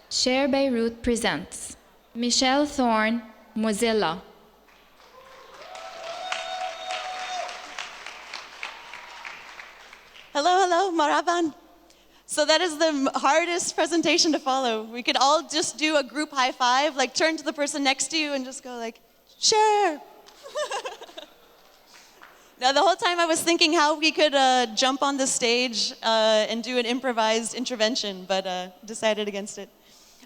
Share Beirut presents Michelle Thorne, Mozilla. Hello, Maraban. So that is the hardest presentation to follow. We could all just do a group high five, like turn to the person next to you and just go like, share. Now, the whole time I was thinking how we could jump on the stage and do an improvised intervention, but decided against it.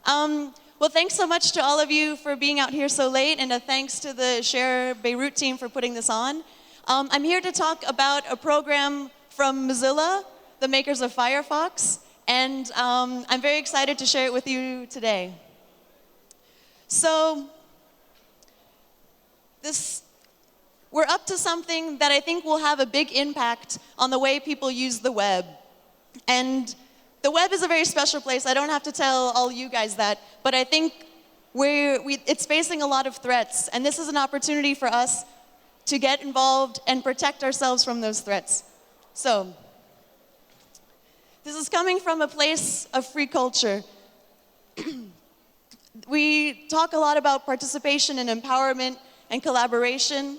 Well, thanks so much to all of you for being out here so late, and a thanks to the Share Beirut team for putting this on. I'm here to talk about a program from Mozilla, the makers of Firefox, and I'm very excited to share it with you today. So, we're up to something that I think will have a big impact on the way people use the web. And the web is a very special place. I don't have to tell all you guys that, but I think it's facing a lot of threats, and this is an opportunity for us to get involved and protect ourselves from those threats. So, this is coming from a place of free culture. We talk a lot about participation and empowerment and collaboration.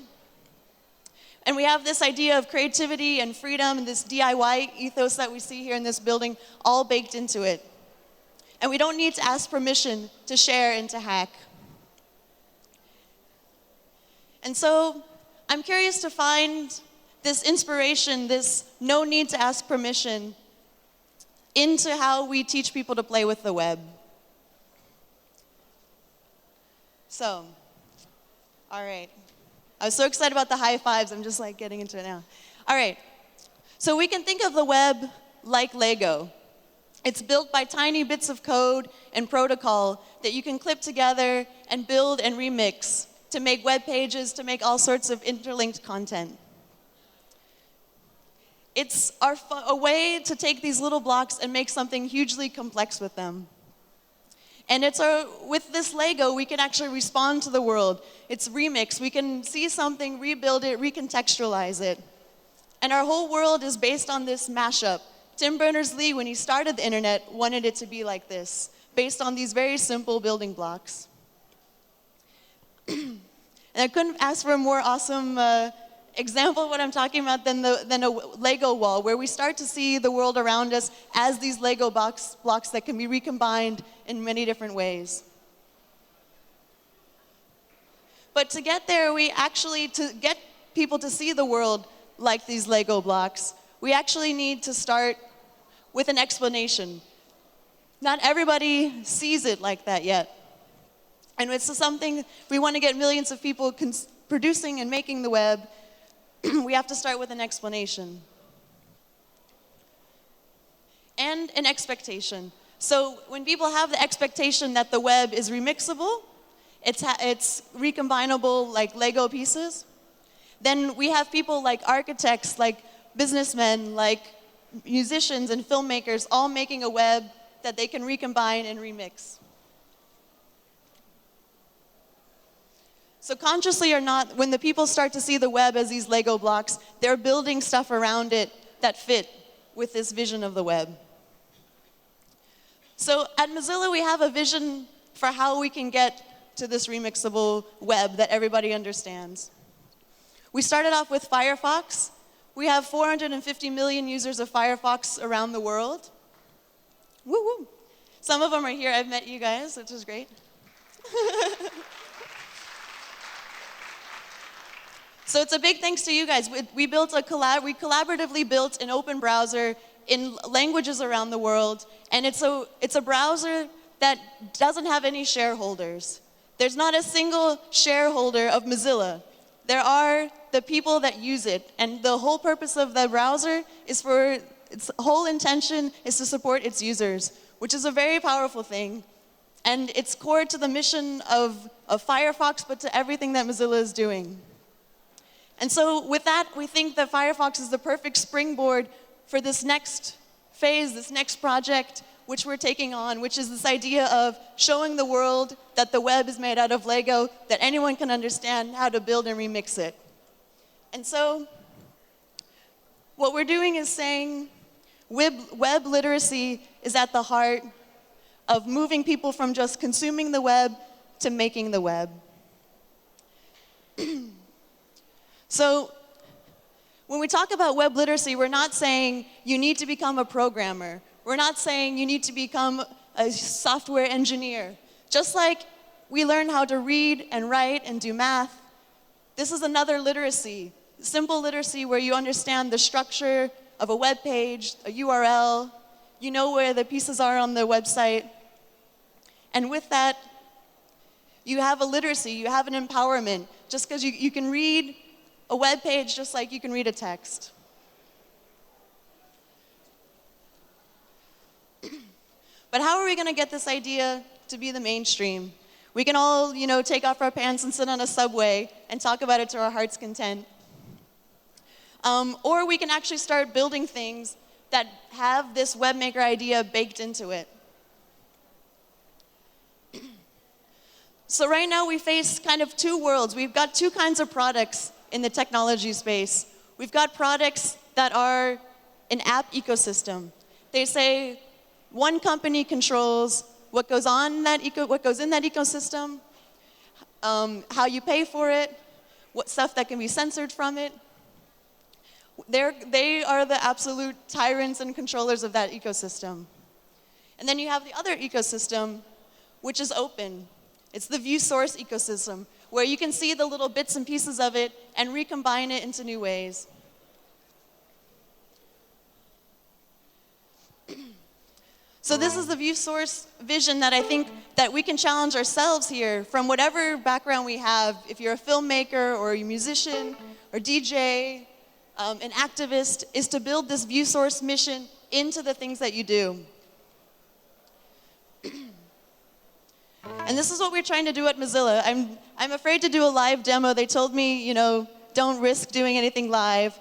And we have this idea of creativity and freedom and this DIY ethos that we see here in this building all baked into it. And we don't need to ask permission to share and to hack. And so I'm curious to find this inspiration, this no need to ask permission, into how we teach people to play with the web. So, all right. I was so excited about the high fives, I'm just like getting into it now. All right, so we can think of the web like Lego. It's built by tiny bits of code and protocol that you can clip together and build and remix to make web pages, to make all sorts of interlinked content. It's a way to take these little blocks and make something hugely complex with them. And with this Lego, we can actually respond to the world. It's remix. We can see something, rebuild it, recontextualize it. And our whole world is based on this mashup. Tim Berners-Lee, when he started the internet, wanted it to be like this, based on these very simple building blocks. And I couldn't ask for a more awesome example of what I'm talking about than a Lego wall, where we start to see the world around us as these Lego blocks that can be recombined in many different ways. But to get there, to get people to see the world like these Lego blocks, we actually need to start with an explanation. Not everybody sees it like that yet. And it's something we want to get millions of people producing and making the web. We have to start with an explanation. And an expectation. So when people have the expectation that the web is remixable, it's recombinable like Lego pieces, then we have people like architects, like businessmen, like musicians and filmmakers all making a web that they can recombine and remix. So consciously or not, when the people start to see the web as these Lego blocks, they're building stuff around it that fit with this vision of the web. So at Mozilla, we have a vision for how we can get to this remixable web that everybody understands. We started off with Firefox. We have 450 million users of Firefox around the world. Woo woo. Some of them are here. I've met you guys, which is great. So it's a big thanks to you guys. We collaboratively built an open browser in languages around the world, and it's a browser that doesn't have any shareholders. There's not a single shareholder of Mozilla. There are the people that use it, and the whole purpose of the browser is its whole intention is to support its users, which is a very powerful thing. And it's core to the mission of Firefox, but to everything that Mozilla is doing. And so with that, we think that Firefox is the perfect springboard for this next phase, this next project, which we're taking on, which is this idea of showing the world that the web is made out of Lego, that anyone can understand how to build and remix it. And so What we're doing is saying web literacy is at the heart of moving people from just consuming the web to making the web. So when we talk about web literacy, we're not saying you need to become a programmer. We're not saying you need to become a software engineer. Just like we learn how to read and write and do math, this is another literacy, simple literacy where you understand the structure of a web page, a URL, you know where the pieces are on the website. And with that, you have a literacy, you have an empowerment, just because you can read a web page just like you can read a text. But how are we going to get this idea to be the mainstream? We can all, take off our pants and sit on a subway and talk about it to our heart's content. Or we can actually start building things that have this Webmaker idea baked into it. So right now we face kind of two worlds. We've got two kinds of products in the technology space. We've got products that are an app ecosystem. They say one company controls what goes in that ecosystem, how you pay for it, what stuff that can be censored from it. They are the absolute tyrants and controllers of that ecosystem. And then you have the other ecosystem, which is open. It's the view source ecosystem, where you can see the little bits and pieces of it and recombine it into new ways. So this is the view source vision that I think that we can challenge ourselves here from whatever background we have. If you're a filmmaker or a musician or DJ, an activist, is to build this view source mission into the things that you do. And this is what we're trying to do at Mozilla. I'm afraid to do a live demo. They told me, don't risk doing anything live.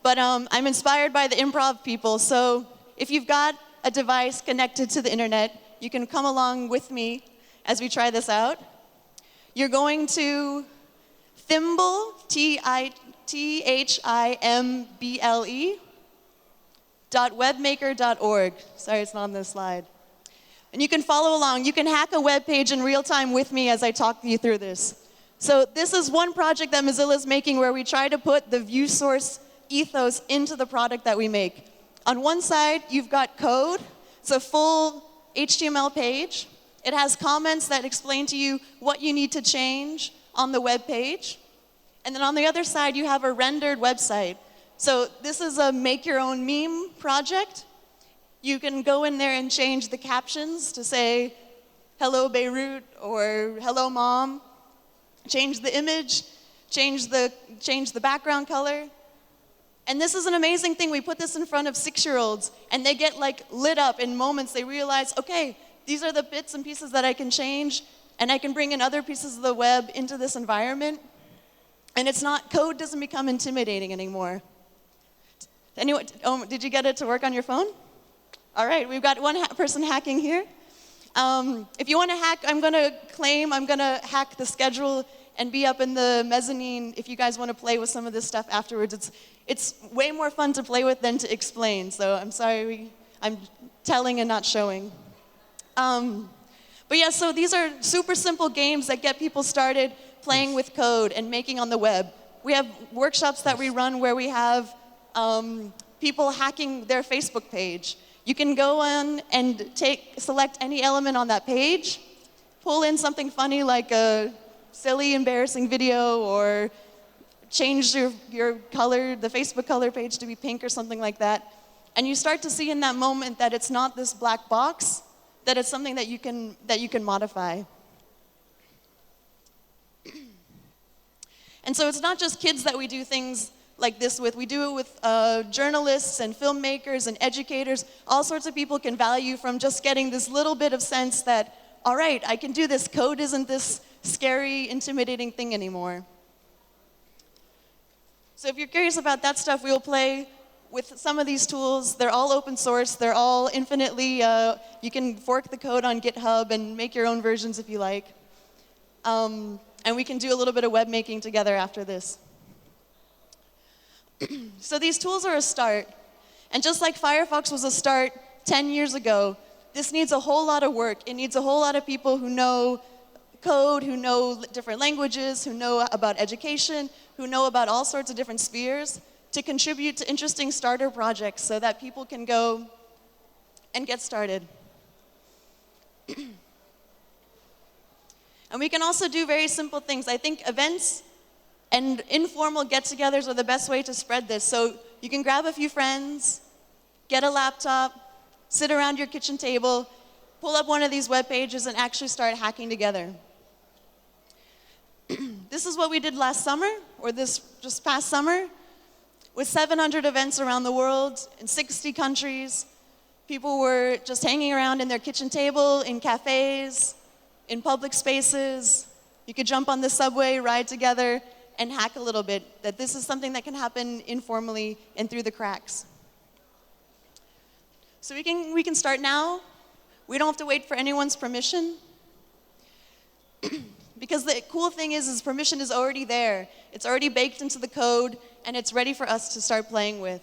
But I'm inspired by the improv people. So if you've got a device connected to the internet, you can come along with me as we try this out. You're going to Thimble, THIMBLE.webmaker.org. Sorry, it's not on this slide. And you can follow along. You can hack a web page in real time with me as I talk you through this. So this is one project that Mozilla is making where we try to put the view source ethos into the product that we make. On one side, you've got code. It's a full HTML page. It has comments that explain to you what you need to change on the web page. And then on the other side, you have a rendered website. So this is a make-your-own meme project. You can go in there and change the captions to say, hello Beirut, or hello mom. Change the image, change the background color. And this is an amazing thing. We put this in front of 6-year-olds, and they get lit up in moments. They realize, okay, these are the bits and pieces that I can change, and I can bring in other pieces of the web into this environment. And code doesn't become intimidating anymore. Anyone, did you get it to work on your phone? All right, we've got one person hacking here. If you want to hack, I'm going to hack the schedule and be up in the mezzanine if you guys want to play with some of this stuff afterwards. It's way more fun to play with than to explain, so I'm sorry, I'm telling and not showing. But yeah, so these are super simple games that get people started playing with code and making on the web. We have workshops that we run where we have people hacking their Facebook page. You can go on and select any element on that page, pull in something funny like a silly, embarrassing video, or change your color, the Facebook color page to be pink or something like that. And you start to see in that moment that it's not this black box, that it's something that you can modify. And so it's not just kids that we do things like this with. We do it with journalists and filmmakers and educators. All sorts of people can value from just getting this little bit of sense that, all right, I can do this. Code isn't this scary, intimidating thing anymore. So if you're curious about that stuff, we'll play with some of these tools. They're all open source. They're all infinitely, you can fork the code on GitHub and make your own versions if you like. And we can do a little bit of web making together after this. So these tools are a start. And just like Firefox was a start 10 years ago, this needs a whole lot of work. It needs a whole lot of people who know code, who know different languages, who know about education, who know about all sorts of different spheres to contribute to interesting starter projects so that people can go and get started. And we can also do very simple things. I think events and informal get-togethers are the best way to spread this. So you can grab a few friends, get a laptop, sit around your kitchen table, pull up one of these web pages, and actually start hacking together. This is what we did last summer, or this just past summer, with 700 events around the world in 60 countries. People were just hanging around in their kitchen table, in cafes, in public spaces. You could jump on the subway, ride together, and hack a little bit. That this is something that can happen informally and through the cracks. So we can start now. We don't have to wait for anyone's permission. Because the cool thing is permission is already there. It's already baked into the code, and it's ready for us to start playing with.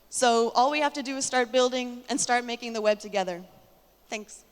So all we have to do is start building and start making the web together. Thanks.